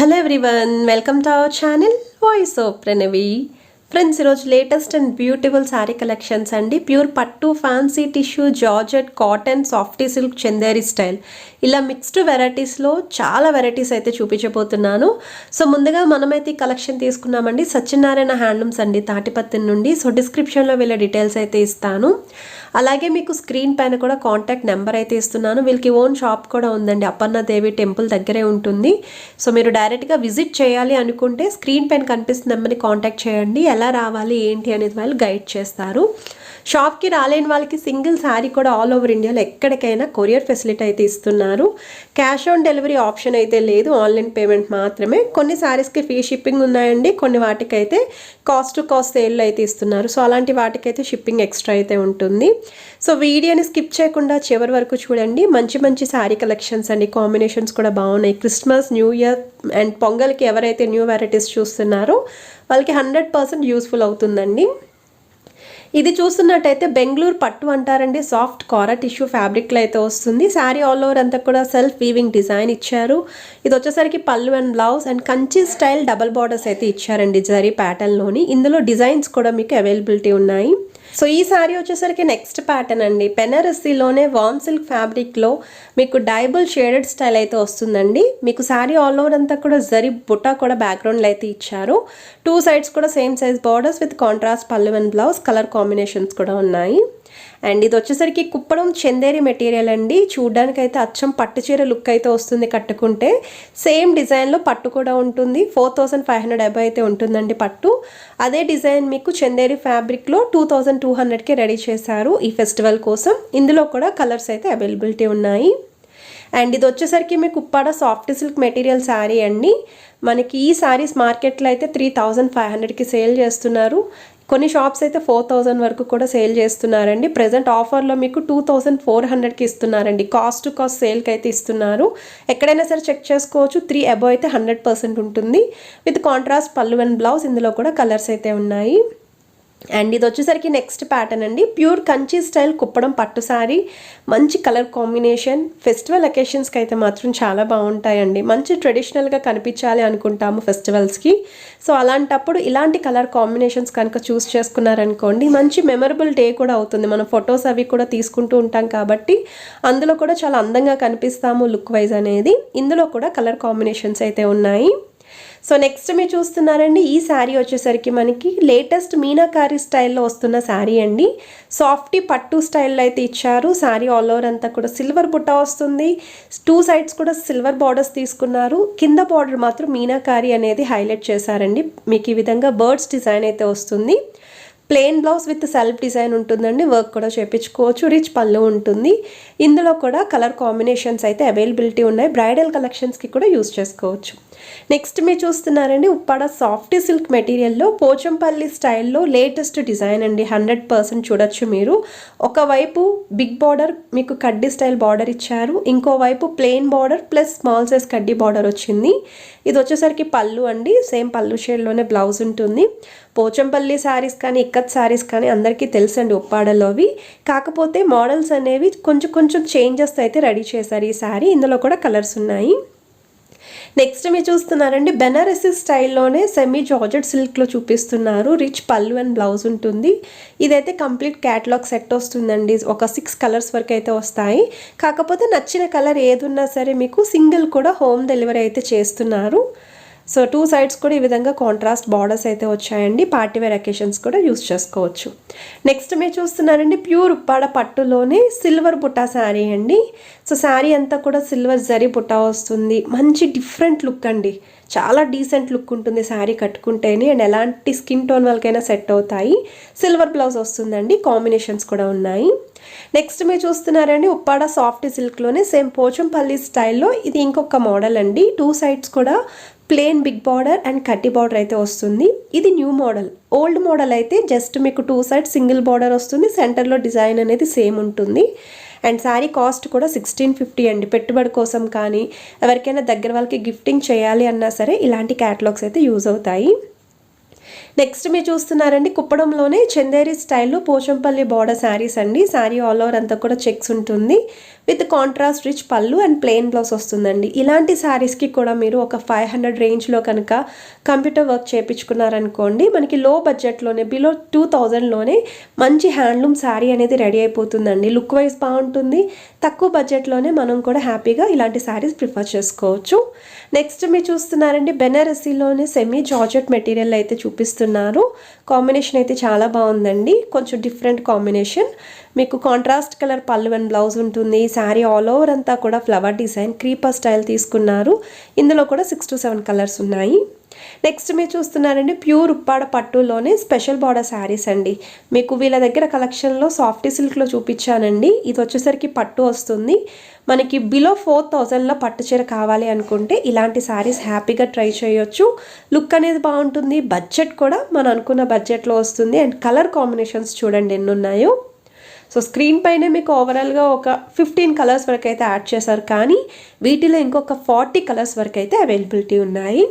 Hello everyone, welcome to our channel voice of Pranavi. Friends, ఈరోజు latest and beautiful saree collections అండి. Pure పట్టు, fancy tissue, georgette, cotton, softy silk, Chanderi style ఇలా mixed వెరైటీస్లో చాలా varieties అయితే చూపించబోతున్నాను. సో ముందుగా మనమైతే ఈ కలెక్షన్ తీసుకున్నామండి సత్యనారాయణ హ్యాండ్లూమ్స్ అండి, తాటిపత్తి నుండి. సో డిస్క్రిప్షన్లో వీళ్ళ డీటెయిల్స్ అయితే ఇస్తాను. అలాగే మీకు స్క్రీన్ పైన కూడా కాంటాక్ట్ నెంబర్ అయితే ఇస్తున్నాను. వీళ్ళకి ఓన్ షాప్ కూడా ఉందండి, అపర్ణదేవి టెంపుల్ దగ్గరే ఉంటుంది. సో మీరు డైరెక్ట్గా విజిట్ చేయాలి అనుకుంటే స్క్రీన్ పైన కనిపిస్తున్న నెంబర్ని కాంటాక్ట్ చేయండి. ఎలా రావాలి ఏంటి అనేది వాళ్ళు గైడ్ చేస్తారు. షాప్కి రాలేని వాళ్ళకి సింగిల్ శారీ కూడా ఆల్ ఓవర్ ఇండియాలో ఎక్కడికైనా కొరియర్ ఫెసిలిటీ అయితే ఇస్తున్నారు. క్యాష్ ఆన్ డెలివరీ ఆప్షన్ అయితే లేదు, ఆన్లైన్ పేమెంట్ మాత్రమే. కొన్ని శారీస్కి ఫ్రీ షిప్పింగ్ ఉన్నాయండి, కొన్ని వాటికైతే కాస్ట్ టు కాస్ట్ సేల్లో అయితే ఇస్తున్నారు. సో అలాంటి వాటికైతే షిప్పింగ్ ఎక్స్ట్రా అయితే ఉంటుంది. సో వీడియోని స్కిప్ చేయకుండా చివరి వరకు చూడండి. మంచి మంచి శారీ కలెక్షన్స్ అండి, కాంబినేషన్స్ కూడా బాగున్నాయి. క్రిస్మస్, న్యూ ఇయర్ అండ్ పొంగల్కి ఎవరైతే న్యూ వెరైటీస్ చూస్తున్నారో వాళ్ళకి 100% యూస్ఫుల్ అవుతుందండి. ఇది చూస్తున్నట్టయితే బెంగళూరు పట్టు అంటారండి. సాఫ్ట్ కారా టిష్యూ ఫ్యాబ్రిక్లో అయితే వస్తుంది. శారీ ఆల్ ఓవర్ అంతా కూడా సెల్ఫ్ వీవింగ్ డిజైన్ ఇచ్చారు. ఇది వచ్చేసరికి పళ్ళు and blouse and Kanchi style double borders అయితే ఇచ్చారండి జరీ ప్యాటర్న్లోని. ఇందులో డిజైన్స్ కూడా మీకు అవైలబిలిటీ ఉన్నాయి. సో ఈ శారీ వచ్చేసరికి నెక్స్ట్ ప్యాటర్న్ అండి, బెనారసీలోనే వామ్ సిల్క్ ఫ్యాబ్రిక్లో మీకు డైబుల్ షేడెడ్ స్టైల్ అయితే వస్తుందండి. మీకు శారీ ఆల్ ఓవర్ అంతా కూడా జరీ బుట్టా కూడా బ్యాక్గ్రౌండ్లో అయితే ఇచ్చారు. 2 సైడ్స్ కూడా same size borders with contrast పళ్ళు అండ్ బ్లౌజ్, కలర్ కాంబినేషన్స్ కూడా ఉన్నాయి. అండ్ ఇది వచ్చేసరికి కుప్పడం చందేరి మెటీరియల్ అండి. చూడడానికి అయితే అచ్చం పట్టు చీర లుక్ అయితే వస్తుంది కట్టుకుంటే. సేమ్ డిజైన్లో పట్టు కూడా ఉంటుంది. 4500 అబౌవ్ అయితే ఉంటుందండి పట్టు. అదే డిజైన్ మీకు చందేరి ఫ్యాబ్రిక్లో 2200కి రెడీ చేశారు ఈ ఫెస్టివల్ కోసం. ఇందులో కూడా కలర్స్ అయితే అవైలబిలిటీ ఉన్నాయి. అండ్ ఇది వచ్చేసరికి మీకు Uppada soft silk material sari అండి. మనకి ఈ శారీస్ మార్కెట్లో అయితే 3500కి సేల్ చేస్తున్నారు. కొన్ని షాప్స్ అయితే 4000 వరకు కూడా సేల్ చేస్తున్నారండి. ప్రెజెంట్ ఆఫర్లో మీకు 2400కి ఇస్తున్నారండి. కాస్ట్ టు కాస్ట్ సేల్కి అయితే ఇస్తున్నారు. ఎక్కడైనా సరే చెక్ చేసుకోవచ్చు. 3 అబౌవ్ అయితే 100% ఉంటుంది విత్ కాంట్రాస్ట్ పళ్ళు అండ్ బ్లౌజ్. ఇందులో కూడా కలర్స్ అయితే ఉన్నాయి. అండ్ ఇది వచ్చేసరికి నెక్స్ట్ ప్యాటర్న్ అండి, ప్యూర్ కంచి స్టైల్ కుప్పడం పట్టు శారీ. మంచి కలర్ కాంబినేషన్, ఫెస్టివల్ అకేషన్స్కి అయితే మాత్రం చాలా బాగుంటాయండి. మంచి ట్రెడిషనల్గా కనిపించాలి అనుకుంటాము ఫెస్టివల్స్కి. సో అలాంటప్పుడు ఇలాంటి కలర్ కాంబినేషన్స్ కనుక చూస్ చేసుకున్నారనుకోండి, మంచి మెమరబుల్ డే కూడా అవుతుంది. మనం ఫొటోస్ అవి కూడా తీసుకుంటూ ఉంటాం కాబట్టి అందులో కూడా చాలా అందంగా కనిపిస్తాము లుక్ వైజ్ అనేది. ఇందులో కూడా కలర్ కాంబినేషన్స్ అయితే ఉన్నాయి. సో నెక్స్ట్ మీరు చూస్తున్నారండి, ఈ శారీ వచ్చేసరికి మనకి లేటెస్ట్ మీనాకారి స్టైల్లో వస్తున్న శారీ అండి. సాఫ్టీ పట్టు స్టైల్లో అయితే ఇచ్చారు. శారీ ఆల్ ఓవర్ అంతా కూడా సిల్వర్ బుట్ట వస్తుంది. 2 సైడ్స్ కూడా సిల్వర్ బార్డర్స్ తీసుకున్నారు. కింద బార్డర్ మాత్రం మీనాకారి అనేది హైలైట్ చేశారండి. మీకు ఈ విధంగా బర్డ్స్ డిజైన్ అయితే వస్తుంది. Plain blouse with self design ఉంటుందండి. వర్క్ కూడా చేయించుకోవచ్చు. రిచ్ పళ్ళు ఉంటుంది. ఇందులో కూడా కలర్ కాంబినేషన్స్ అయితే అవైలబిలిటీ ఉన్నాయి. బ్రైడల్ కలెక్షన్స్కి కూడా యూస్ చేసుకోవచ్చు. నెక్స్ట్ మీరు చూస్తున్నారండి, ఉప్పాడ సాఫ్ట్ సిల్క్ మెటీరియల్లో పోచంపల్లి స్టైల్లో లేటెస్ట్ డిజైన్ అండి. 100% చూడొచ్చు మీరు. ఒకవైపు బిగ్ బార్డర్ మీకు కడ్డీ స్టైల్ బార్డర్ ఇచ్చారు. ఇంకోవైపు plain border plus small size కడ్డీ బార్డర్ వచ్చింది. ఇది వచ్చేసరికి పళ్ళు అండి. సేమ్ పళ్ళు షేడ్లోనే బ్లౌజ్ ఉంటుంది. పోచంపల్లి శారీస్ కానీ ఇక్కత్ శారీస్ కానీ అందరికీ తెలుసండి ఉప్పాడలోవి. కాకపోతే మోడల్స్ అనేవి కొంచెం చేంజెస్ అయితే రెడీ చేశారు ఈ శారీ. ఇందులో కూడా కలర్స్ ఉన్నాయి. నెక్స్ట్ మీరు చూస్తున్నారండి, బెనారసీ స్టైల్లోనే సెమీ జార్జెట్ సిల్క్లో చూపిస్తున్నారు. రిచ్ పళ్ళు అండ్ బ్లౌజ్ ఉంటుంది. ఇదైతే కంప్లీట్ క్యాటలాగ్ సెట్ వస్తుందండి. ఒక 6 కలర్స్ వరకు అయితే వస్తాయి. కాకపోతే నచ్చిన కలర్ ఏది ఉన్నా సరే మీకు సింగిల్ కూడా హోమ్ డెలివరీ అయితే చేస్తున్నారు. సో 2 సైడ్స్ కూడా ఈ విధంగా కాంట్రాస్ట్ బార్డర్స్ అయితే వచ్చాయండి. పార్టీవేర్ అకేషన్స్ కూడా యూస్ చేసుకోవచ్చు. నెక్స్ట్ మీరు చూస్తున్నారండి, ప్యూర్ ఉప్పాడ పట్టులోనే సిల్వర్ బుట్టా శారీ అండి. సో శారీ అంతా కూడా సిల్వర్ జరీ బుట్టా వస్తుంది. మంచి డిఫరెంట్ లుక్ అండి, చాలా డీసెంట్ లుక్ ఉంటుంది శారీ కట్టుకుంటేనే. అండ్ ఎలాంటి స్కిన్ టోన్ వాళ్ళకైనా సెట్ అవుతాయి. సిల్వర్ బ్లౌజ్ వస్తుందండి. కాంబినేషన్స్ కూడా ఉన్నాయి. నెక్స్ట్ మీరు చూస్తున్నారండి, ఉప్పాడ సాఫ్ట్ సిల్క్లోనే సేమ్ పోచంపల్లి స్టైల్లో ఇది ఇంకొక మోడల్ అండి. 2 సైడ్స్ కూడా ప్లెయిన్ బిగ్ బార్డర్ అండ్ కడ్డీ బార్డర్ అయితే వస్తుంది. ఇది న్యూ మోడల్. ఓల్డ్ మోడల్ అయితే జస్ట్ మీకు 2 సైడ్స్ సింగిల్ బార్డర్ వస్తుంది. సెంటర్లో డిజైన్ అనేది సేమ్ ఉంటుంది. అండ్ శారీ కాస్ట్ కూడా 1650 అండి. పెట్టుబడి కోసం కానీ ఎవరికైనా దగ్గర వాళ్ళకి గిఫ్టింగ్ చేయాలి అన్నా సరే ఇలాంటి క్యాటలాగ్స్ అయితే యూజ్ అవుతాయి. నెక్స్ట్ మీరు చూస్తున్నారండి కుప్పడంలోనే చందేరి స్టైల్లో పోచంపల్లి బార్డర్ శారీస్ అండి. శారీ ఆల్ ఓవర్ అంతా కూడా చెక్స్ ఉంటుంది విత్ కాంట్రాస్ట్ రిచ్ పళ్ళు అండ్ ప్లెయిన్ బ్లౌజ్ వస్తుందండి. ఇలాంటి శారీస్కి కూడా మీరు ఒక 500 రేంజ్లో కనుక కంప్యూటర్ వర్క్ చేయించుకున్నారనుకోండి మనకి లో బడ్జెట్లోనే బిలో 2000లోనే మంచి హ్యాండ్లూమ్ శారీ అనేది రెడీ అయిపోతుందండి. లుక్ వైజ్ బాగుంటుంది, తక్కువ బడ్జెట్లోనే మనం కూడా హ్యాపీగా ఇలాంటి శారీస్ ప్రిఫర్ చేసుకోవచ్చు. నెక్స్ట్ మీరు చూస్తున్నారండి బెనారసీలోనే సెమీ జార్జెట్ మెటీరియల్ అయితే చూపిస్తున్నారు. కాంబినేషన్ అయితే చాలా బాగుందండి, కొంచెం డిఫరెంట్ కాంబినేషన్. మీకు కాంట్రాస్ట్ కలర్ పళ్ళు అండ్ బ్లౌజ్ ఉంటుంది. శారీ ఆల్ ఓవర్ అంతా కూడా ఫ్లవర్ డిజైన్ క్రీపర్ స్టైల్ తీసుకున్నారు. ఇందులో కూడా 6 to 7 కలర్స్ ఉన్నాయి. నెక్స్ట్ మీరు చూస్తున్నారండి ప్యూర్ ఉప్పాడ పట్టులోనే స్పెషల్ బార్డర్ శారీస్ అండి. మీకు వీళ్ళ దగ్గర కలెక్షన్లో సాఫ్టీ సిల్క్లో చూపించానండి. ఇది వచ్చేసరికి పట్టు వస్తుంది. మనకి బిలో 4000లో పట్టు చీర కావాలి అనుకుంటే ఇలాంటి శారీస్ హ్యాపీగా ట్రై చేయొచ్చు. లుక్ అనేది బాగుంటుంది, బడ్జెట్ కూడా మనం అనుకున్న బడ్జెట్లో వస్తుంది. అండ్ కలర్ కాంబినేషన్స్ చూడండి ఎన్ని ఉన్నాయో. సో స్క్రీన్ పైన మీకు ఓవరాల్గా ఒక 15 కలర్స్ వరకు అయితే యాడ్ చేశారు, కానీ వీటిలో ఇంకొక 40 కలర్స్ వరకు అయితే అవైలబిలిటీ ఉన్నాయి.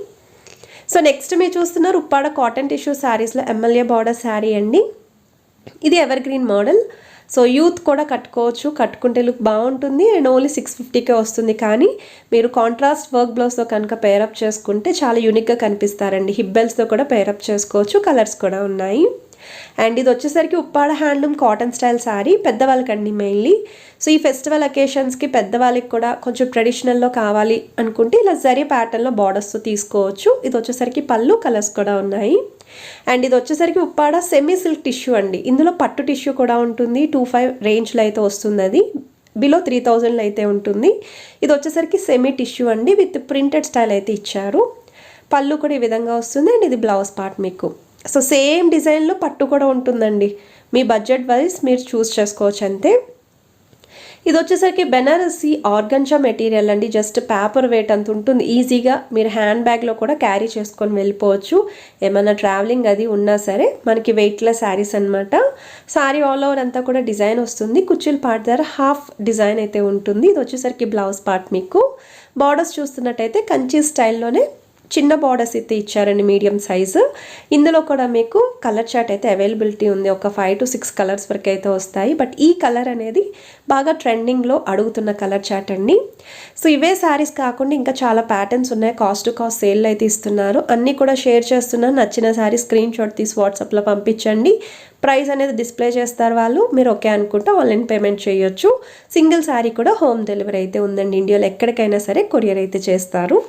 సో నెక్స్ట్ మీరు చూస్తున్నారు ఉప్పాడ కాటన్ టిష్యూ శారీస్లో ఎమ్మెల్యే బార్డర్ శారీ అండి. ఇది ever green model. So youth కూడా కట్టుకోవచ్చు, కట్టుకుంటే లుక్ బాగుంటుంది. అండ్ ఓన్లీ 650కే వస్తుంది, కానీ మీరు కాంట్రాస్ట్ వర్క్ బ్లౌజ్తో కనుక పేరప్ చేసుకుంటే చాలా యూనిక్గా కనిపిస్తారండి. హిప్ బెల్ట్స్తో కూడా పేరప్ చేసుకోవచ్చు, కలర్స్ కూడా ఉన్నాయి. అండ్ ఇది వచ్చేసరికి Uppada handloom cotton style saree, పెద్దవాళ్ళకండి మెయిన్లీ. సో ఈ ఫెస్టివల్ అకేషన్స్కి పెద్దవాళ్ళకి కూడా కొంచెం ట్రెడిషనల్లో కావాలి అనుకుంటే ఇలా జరీ ప్యాటర్న్లో బార్డర్స్తో తీసుకోవచ్చు. ఇది వచ్చేసరికి పళ్ళు, కలర్స్ కూడా ఉన్నాయి. అండ్ ఇది వచ్చేసరికి ఉప్పాడ సెమీ సిల్క్ టిష్యూ అండి. ఇందులో పట్టు టిష్యూ కూడా ఉంటుంది. 25 రేంజ్లో అయితే వస్తుంది, అది బిలో 3000లో అయితే ఉంటుంది. ఇది వచ్చేసరికి సెమీ టిష్యూ అండి విత్ ప్రింటెడ్ స్టైల్ అయితే ఇచ్చారు. పళ్ళు కూడా ఈ విధంగా వస్తుంది. అండ్ ఇది బ్లౌజ్ పార్ట్ మీకు. సో సేమ్ డిజైన్లో పట్టు కూడా ఉంటుందండి. మీ బడ్జెట్ వైజ్ మీరు చూస్ చేసుకోవచ్చు అంతే. ఇది వచ్చేసరికి బెనారసీ ఆర్గంజా మెటీరియల్ అండి. జస్ట్ పేపర్ వెయిట్ అంత ఉంటుంది. ఈజీగా మీరు హ్యాండ్ బ్యాగ్లో కూడా క్యారీ చేసుకొని వెళ్ళిపోవచ్చు. ఏమైనా ట్రావెలింగ్ అది ఉన్నా సరే మనకి వెయిట్లెస్ శారీస్ అనమాట. శారీ ఆల్ ఓవర్ అంతా కూడా డిజైన్ వస్తుంది. కుర్చీల పార్ట్ దగ్గర హాఫ్ డిజైన్ అయితే ఉంటుంది. ఇది వచ్చేసరికి బ్లౌజ్ పార్ట్ మీకు. బార్డర్స్ చూస్తున్నట్టయితే కంచి స్టైల్లోనే చిన్న బార్డర్స్ అయితే ఇచ్చారండి, మీడియం సైజు. ఇందులో కూడా మీకు కలర్ చార్ట్ అయితే అవైలబిలిటీ ఉంది. ఒక 5 to 6 కలర్స్ వరకు అయితే వస్తాయి. బట్ ఈ కలర్ అనేది బాగా ట్రెండింగ్లో అడుగుతున్న కలర్ చార్ట్ అండి. సో ఇవే శారీస్ కాకుండా ఇంకా చాలా ప్యాటర్న్స్ ఉన్నాయి. కాస్ట్ టు కాస్ట్ సేల్ అయితే ఇస్తున్నారు. అన్నీ కూడా షేర్ చేస్తున్నాను. నచ్చిన శారీ స్క్రీన్ షాట్ తీసి వాట్సాప్లో పంపించండి. ప్రైస్ అనేది డిస్ప్లే చేస్తారు వాళ్ళు. మీరు ఓకే అనుకుంటే ఆన్లైన్ పేమెంట్ చేయొచ్చు. సింగిల్ శారీ కూడా హోమ్ డెలివరీ అయితే ఉందండి. ఇండియాలో ఎక్కడికైనా సరే కొరియర్ అయితే చేస్తారు.